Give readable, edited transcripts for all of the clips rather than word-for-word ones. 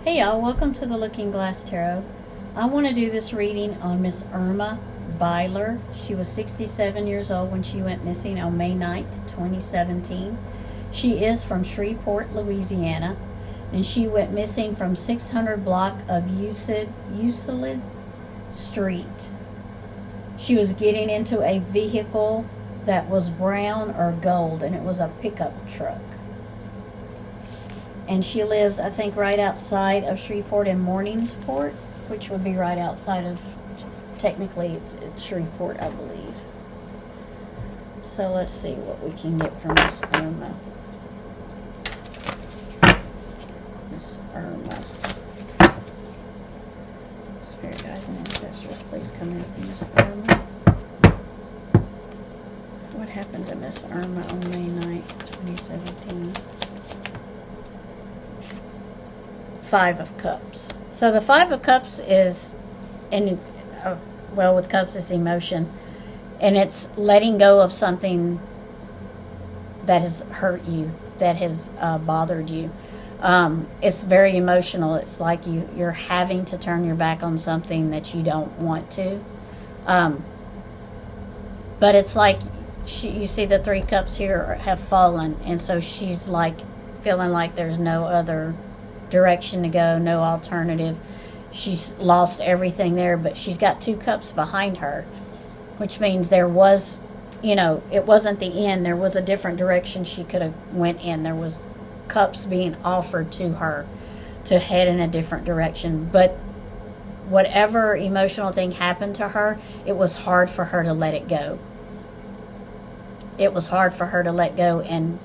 Hey y'all, welcome to the Looking Glass Tarot. I want to do this reading on Miss Irma Byler. She was 67 years old when she went missing on May 9th, 2017. She is from Shreveport, Louisiana, and she went missing from 600 block of Euclid Street. She was getting into a vehicle that was brown or gold, and it was a pickup truck. And she lives, I think, right outside of Shreveport in Morningsport, which would be right outside of, technically, it's Shreveport, I believe. So let's see what we can get from Miss Irma. Miss Irma. Spirit guides and ancestors, please come in for Miss Irma. What happened to Miss Irma on May 9th, 2017? Five of Cups. So the Five of Cups is, well, with Cups it's emotion, and it's letting go of something that has hurt you, that has bothered you. It's very emotional. It's like you're having to turn your back on something that you don't want to. But it's like you see the Three Cups here have fallen, and so she's like feeling like there's no other direction to go, no alternative. She's lost everything there, but she's got two cups behind her, which means there was, it wasn't the end. There was a different direction she could have went in. There was cups being offered to her to head in a different direction. But whatever emotional thing happened to her, it was hard for her to let it go. It was hard for her to let go and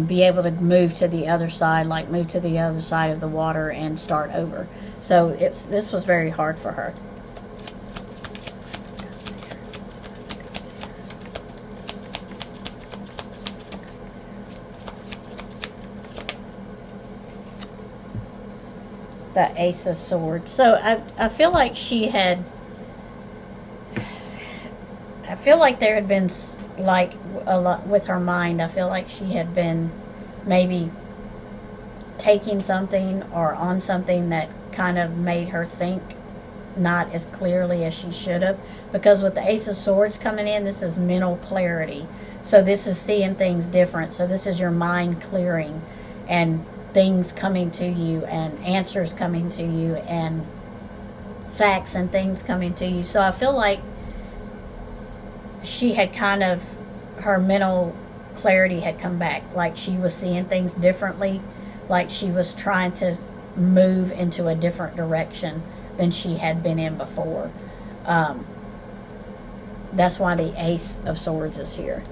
be able to move to the other side, like move to the other side of the water and start over. So this was very hard for her. The Ace of Swords. So I feel like I feel like there had been like a lot with her mind. I feel like she had been maybe taking something or on something that kind of made her think not as clearly as she should have. Because with the Ace of Swords coming in, this is mental clarity. So this is seeing things different. So this is your mind clearing and things coming to you and answers coming to you and facts and things coming to you. So I feel like she had kind of, her mental clarity had come back, like she was seeing things differently, like she was trying to move into a different direction than she had been in before. That's why the Ace of Swords is here.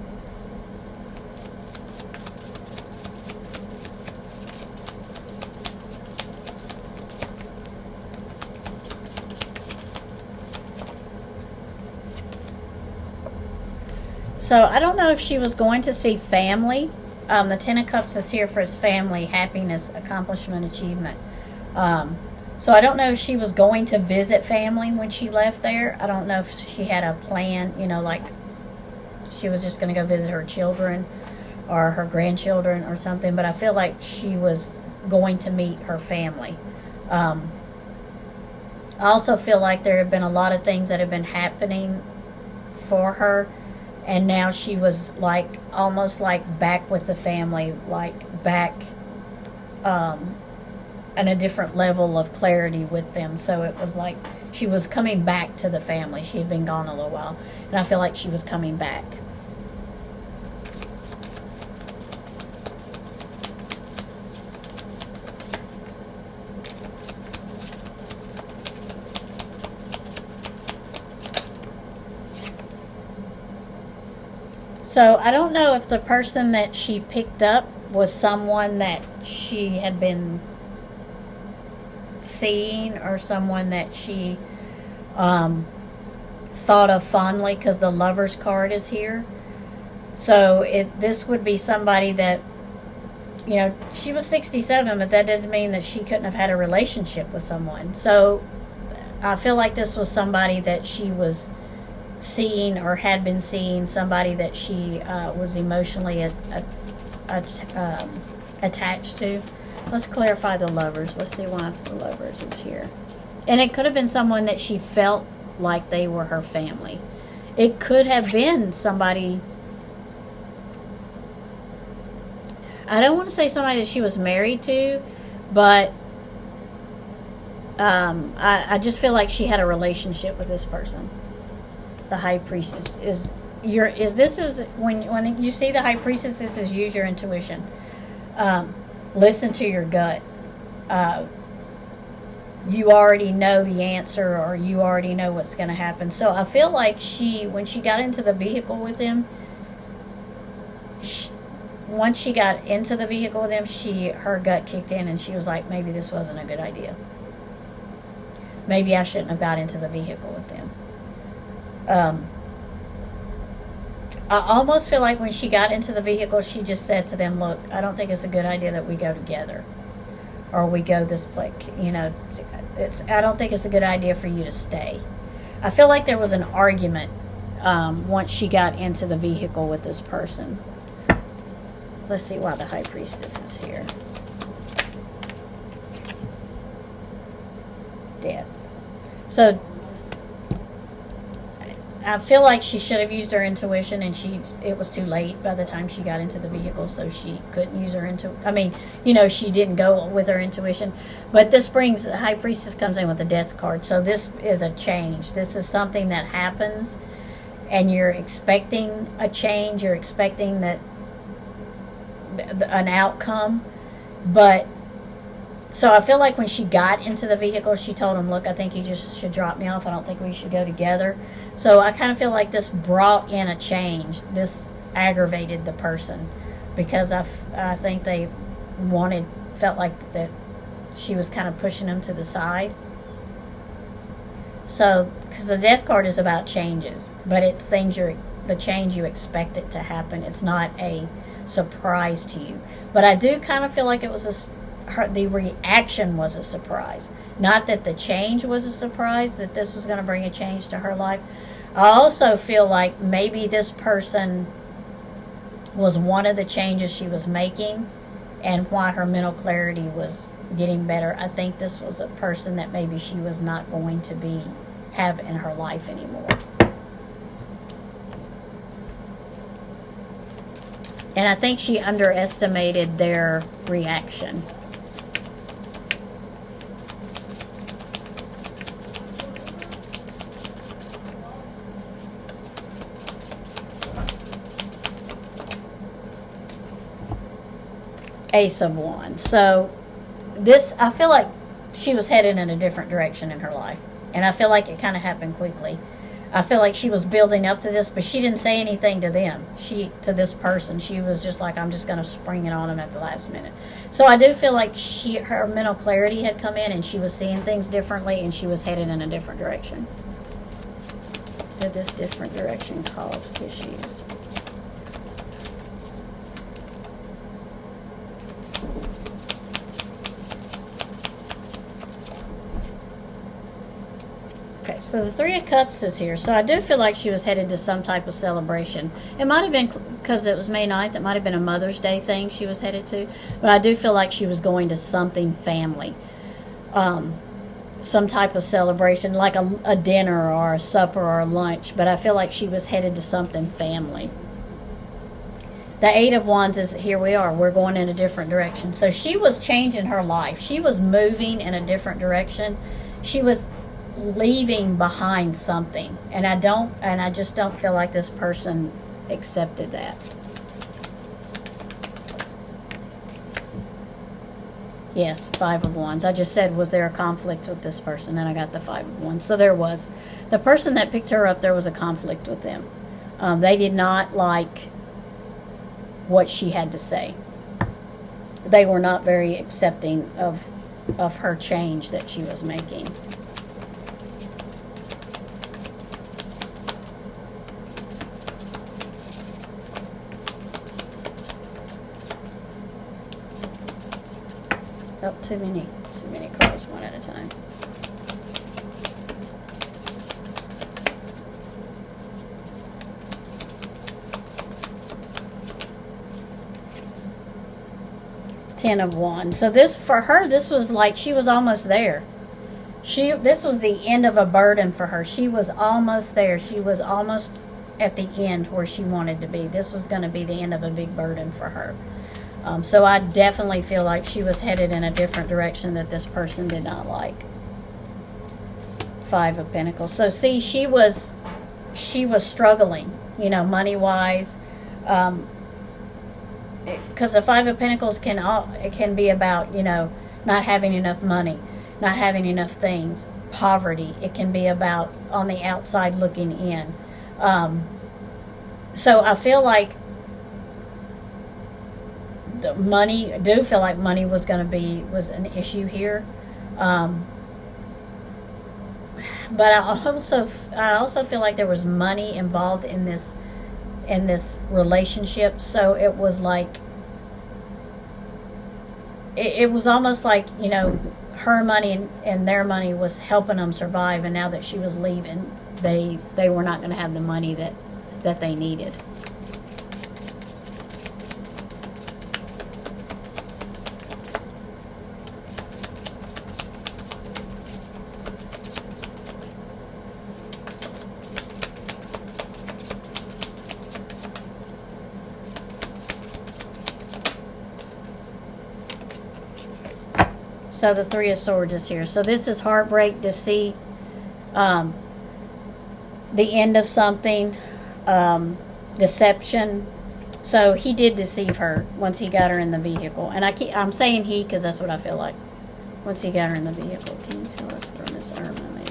So I don't know if she was going to see family. The Ten of Cups is here for his family, happiness, accomplishment, achievement. So I don't know if she was going to visit family when she left there. I don't know if she had a plan, like she was just going to go visit her children or her grandchildren or something. But I feel like she was going to meet her family. I also feel like there have been a lot of things that have been happening for her. And now she was like, almost like back with the family, like back at a different level of clarity with them. So it was like she was coming back to the family. She had been gone a little while. And I feel like she was coming back. So I don't know if the person that she picked up was someone that she had been seeing or someone that she thought of fondly, because the Lover's card is here. So this would be somebody that, she was 67, but that doesn't mean that she couldn't have had a relationship with someone. So I feel like this was somebody that she was seeing or had been seeing, somebody that she was emotionally attached to. Let's clarify the lovers. Let's see why the lovers is here. And it could have been someone that she felt like they were her family. It could have been somebody, I don't want to say somebody that she was married to, but I just feel like she had a relationship with this person. The high priestess is when you see the high priestess, this is use your intuition. Listen to your gut. You already know the answer, or you already know what's going to happen. So I feel like when she got into the vehicle with him, once she got into the vehicle with him, her gut kicked in, and she was like, maybe this wasn't a good idea. Maybe I shouldn't have got into the vehicle with them. I almost feel like when she got into the vehicle, she just said to them, look, I don't think it's a good idea that we go together, or we go this place, I don't think it's a good idea for you to stay. I feel like there was an argument once she got into the vehicle with this person. Let's see why the high priestess is here. Death. So I feel like she should have used her intuition, and it was too late by the time she got into the vehicle, so she couldn't use her she didn't go with her intuition. But this brings, the high priestess comes in with the death card, so this is a change. This is something that happens, and you're expecting a change, you're expecting that an outcome, but so I feel like when she got into the vehicle, she told him, look, I think you just should drop me off. I don't think we should go together. So I kind of feel like this brought in a change. This aggravated the person, because I think they felt like that she was kind of pushing them to the side. So, because the death card is about changes, but it's the change you expect it to happen. It's not a surprise to you. But I do kind of feel like it was the reaction was a surprise. Not that the change was a surprise, that this was going to bring a change to her life. I also feel like maybe this person was one of the changes she was making, and why her mental clarity was getting better. I think this was a person that maybe she was not going to have in her life anymore. And I think she underestimated their reaction. Ace of Wands. So I feel like she was headed in a different direction in her life. And I feel like it kind of happened quickly. I feel like she was building up to this, but she didn't say anything to them. To this person, she was just like, I'm just going to spring it on them at the last minute. So I do feel like her mental clarity had come in, and she was seeing things differently, and she was headed in a different direction. Did this different direction cause issues? Okay, so the Three of Cups is here. So I do feel like she was headed to some type of celebration. It might have been, because it was May 9th, it might have been a Mother's Day thing she was headed to. But I do feel like she was going to something family. Some type of celebration, like a dinner or a supper or a lunch. But I feel like she was headed to something family. The Eight of Wands is, here we are. We're going in a different direction. So she was changing her life. She was moving in a different direction. She was leaving behind something, and I just don't feel like this person accepted that. Yes, Five of Wands. I just said, was there a conflict with this person? And I got the Five of Wands. So there was. The person that picked her up, there was a conflict with them. They did not like what she had to say. They were not very accepting of her change that she was making. Oh, too many cards, one at a time. Ten of Wands. So this, for her, this was like she was almost there. This was the end of a burden for her. She was almost there. She was almost at the end where she wanted to be. This was going to be the end of a big burden for her. So I definitely feel like she was headed in a different direction that this person did not like. Five of Pentacles. So see, she was struggling, money wise. Because the Five of Pentacles can be about, not having enough money, not having enough things, poverty. It can be about on the outside looking in. So I feel like I do feel like money was an issue here. But I also feel like there was money involved in this relationship. So it was like, it was almost like, her money and their money was helping them survive. And now that she was leaving, they were not going to have the money that they needed. So the Three of Swords is here. So this is heartbreak, deceit, the end of something, deception. So he did deceive her once he got her in the vehicle. And I'm saying he because that's what I feel like. Once he got her in the vehicle. Can you tell us from Miss Irma maybe?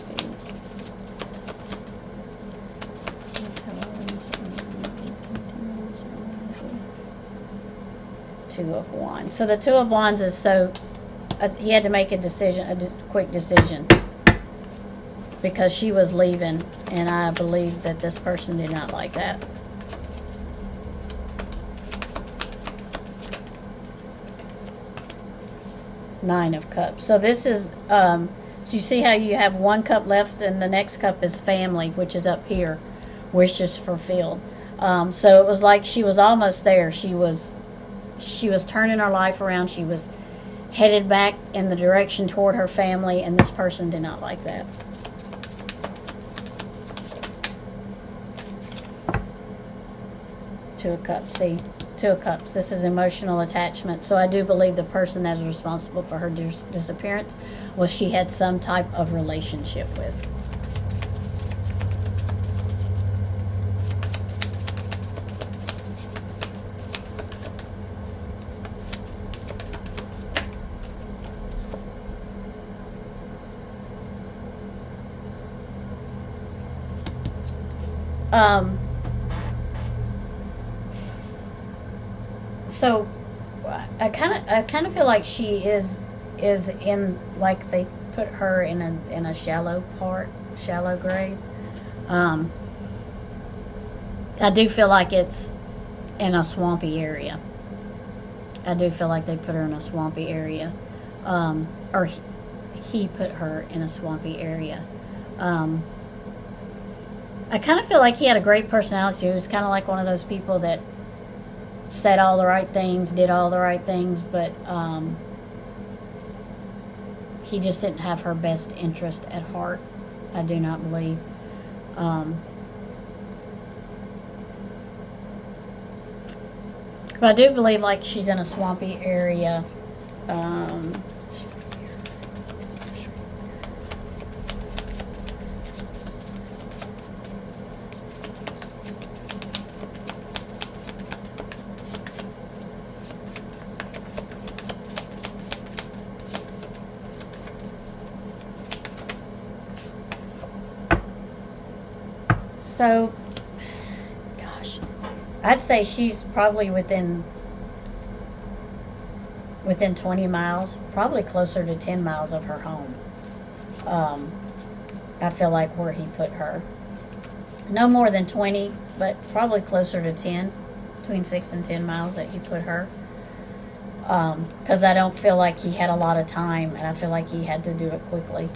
Two of Wands. So the Two of Wands is he had to make a quick decision, because she was leaving, and I believe that this person did not like that. Nine of Cups. So this is, so you see how you have one cup left, and the next cup is family, which is up here, wishes fulfilled. So it was like she was almost there. She was turning her life around. She was headed back in the direction toward her family, and this person did not like that. Two of Cups. See, Two of Cups. This is emotional attachment. So I do believe the person that is responsible for her disappearance was she had some type of relationship with. So I kind of feel like she is in, like, they put her in a shallow grave. I do feel like it's in a swampy area. I do feel like they put her in a swampy area, or he put her in a swampy area. I kind of feel like he had a great personality. He was kind of like one of those people that said all the right things, did all the right things, but he just didn't have her best interest at heart, I do not believe. But I do believe, like, she's in a swampy area. So, gosh, I'd say she's probably within 20 miles, probably closer to 10 miles of her home. I feel like where he put her. No more than 20, but probably closer to 10, between 6 and 10 miles that he put her. Because I don't feel like he had a lot of time, and I feel like he had to do it quickly.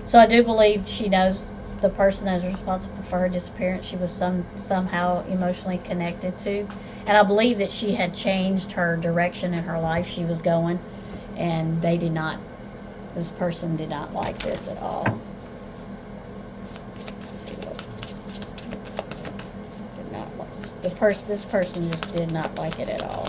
So I do believe she knows the person that is responsible for her disappearance. She was somehow emotionally connected to, And I believe that she had changed her direction in her life she was going, and they did not, this person did not like this at all. Let's see what, did not like, this person just did not like it at all.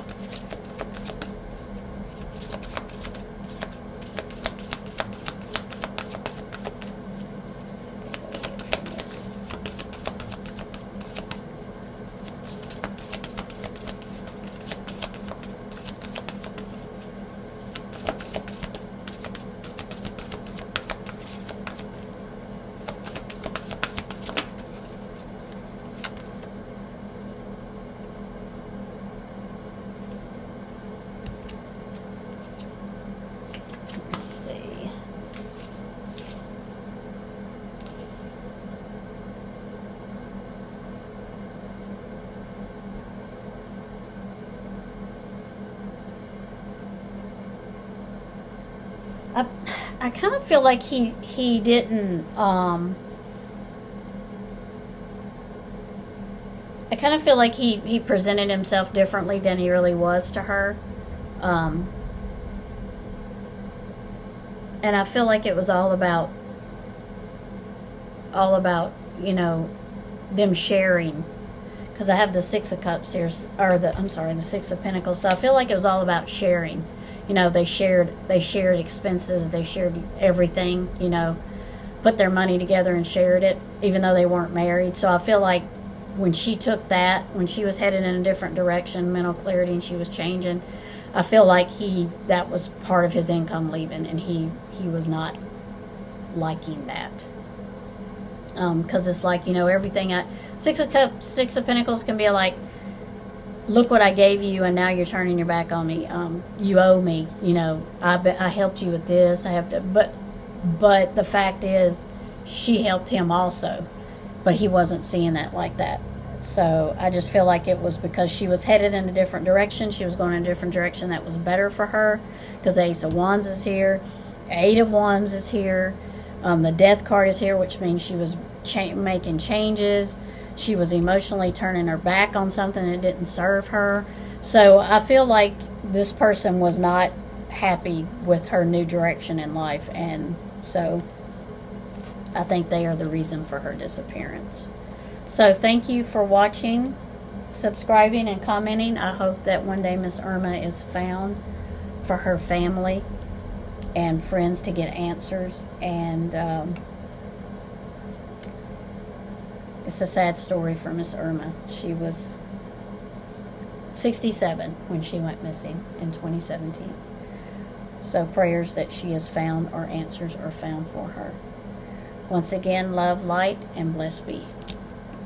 I kind of feel like he didn't, I kind of feel like he presented himself differently than he really was to her. And I feel like it was all about, you know, them sharing. Because I have the Six of Cups here, or the Six of Pentacles. So I feel like it was all about sharing. You know, they shared expenses, they shared everything, you know, put their money together and shared it, even though they weren't married. So I feel like when she took that, when she was headed in a different direction, mental clarity, and she was changing, I feel like that was part of his income leaving, and he was not liking that. Because it's like, you know, everything Six of Cups, Six of Pentacles can be like, look what I gave you, and now you're turning your back on me. You owe me. You know, I helped you with this. I have to, but the fact is, she helped him also, but he wasn't seeing that like that. So I just feel like it was because she was headed in a different direction. She was going in a different direction that was better for her. Because the Ace of Wands is here, Eight of Wands is here, the Death card is here, which means she was making changes. She was emotionally turning her back on something that didn't serve her. So I feel like this person was not happy with her new direction in life. And so I think they are the reason for her disappearance. So thank you for watching, subscribing, and commenting. I hope that one day Miss Irma is found for her family and friends to get answers. And it's a sad story for Miss Irma. She was 67 when she went missing in 2017. So prayers that she is found, or answers are found for her. Once again, love, light, and blessed be.